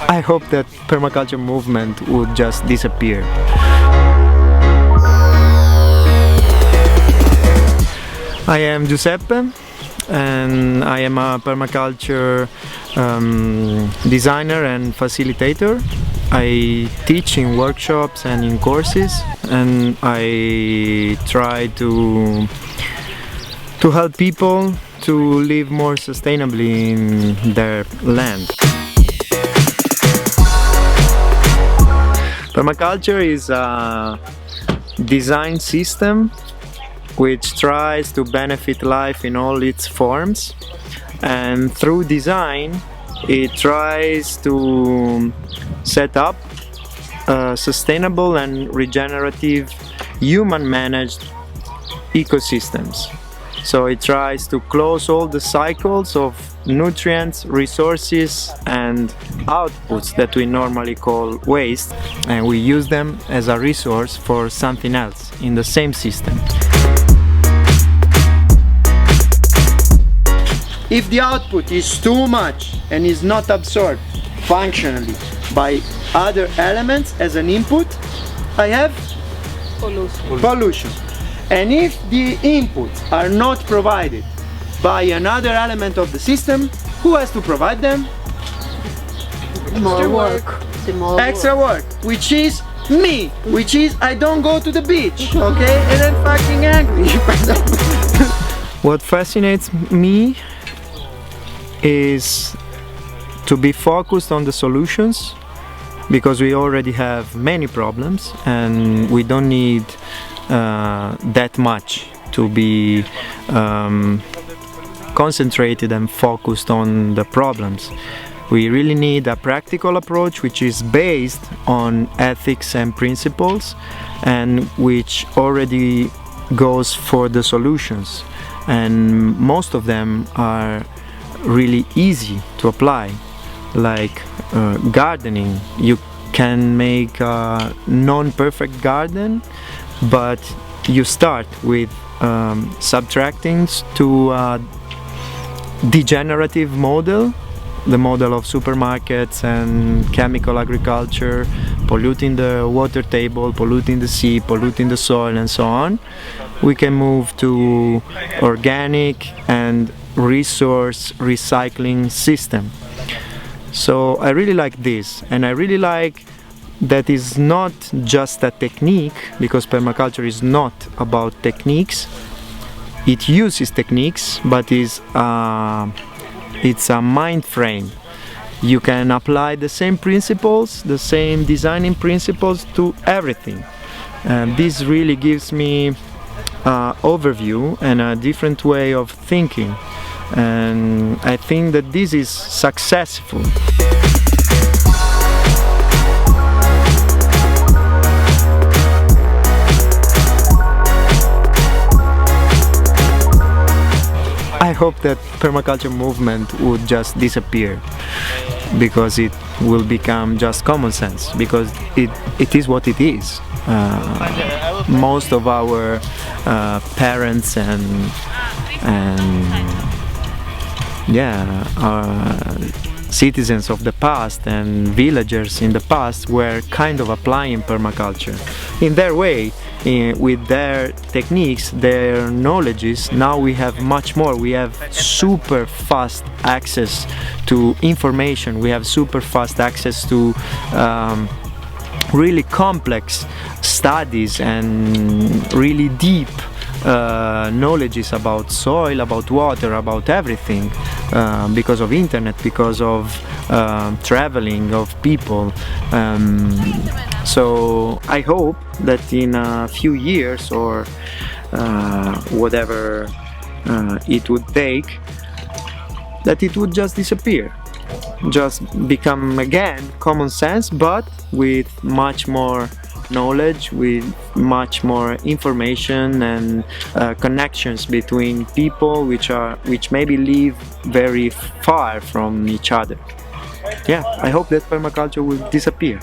I hope that permaculture movement would just disappear. I am Giuseppe and I am a permaculture designer and facilitator. I teach in workshops and in courses, and I try to help people to live more sustainably in their land. Permaculture is a design system which tries to benefit life in all its forms, and through design it tries to set up sustainable and regenerative human-managed ecosystems. So it tries to close all the cycles of nutrients, resources and outputs that we normally call waste, and we use them as a resource for something else in the same system. If the output is too much and is not absorbed functionally by other elements as an input, I have pollution. And if the inputs are not provided by another element of the system, who has to provide them? More work. Extra work, which is me, which is I don't go to the beach, okay? And I'm fucking angry. What fascinates me is to be focused on the solutions, because we already have many problems and we don't need that much to be concentrated and focused on the problems. We really need a practical approach which is based on ethics and principles, and which already goes for the solutions, and most of them are really easy to apply, like gardening. You can make a non-perfect garden, but you start with subtracting to a degenerative model, the model of supermarkets and chemical agriculture, polluting the water table, polluting the sea, polluting the soil and so on. We can move to organic and resource recycling system. So I really like this, and I really like that is not just a technique, because permaculture is not about techniques. It uses techniques, but it's a mind frame. You can apply the same principles, the same designing principles to everything. This really gives me an overview and a different way of thinking, and I think that this is successful. I hope that permaculture movement would just disappear, because it will become just common sense, because it is what it is. Most of our parents and citizens of the past and villagers in the past were kind of applying permaculture in their way, with their techniques, their knowledges. Now we have much more. We have super fast access to information. We have super fast access to really complex studies and really deep knowledges about soil, about water, about everything, because of internet, because of traveling, of people. So I hope that in a few years, or whatever it would take, that it would just disappear, just become again common sense, but with much more knowledge, with much more information and connections between people which maybe live very far from each other. Yeah, I hope that permaculture will disappear.